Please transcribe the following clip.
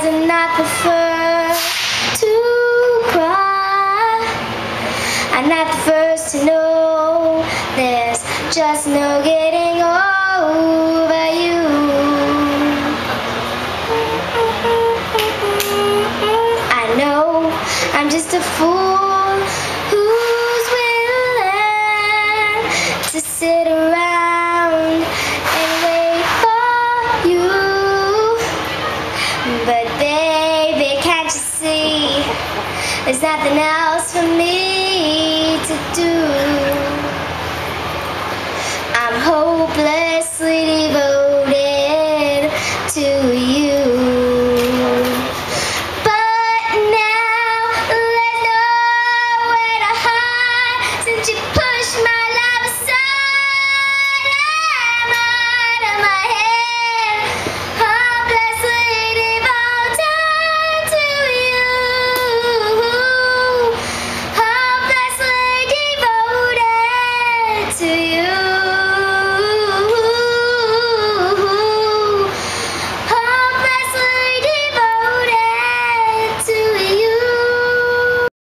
and I prefer to cry. I'm not the first to know there's just no getting over you. I know I'm just a fool who's willing to sit around and wait for you. But baby, can't you see there's nothing else for me to do?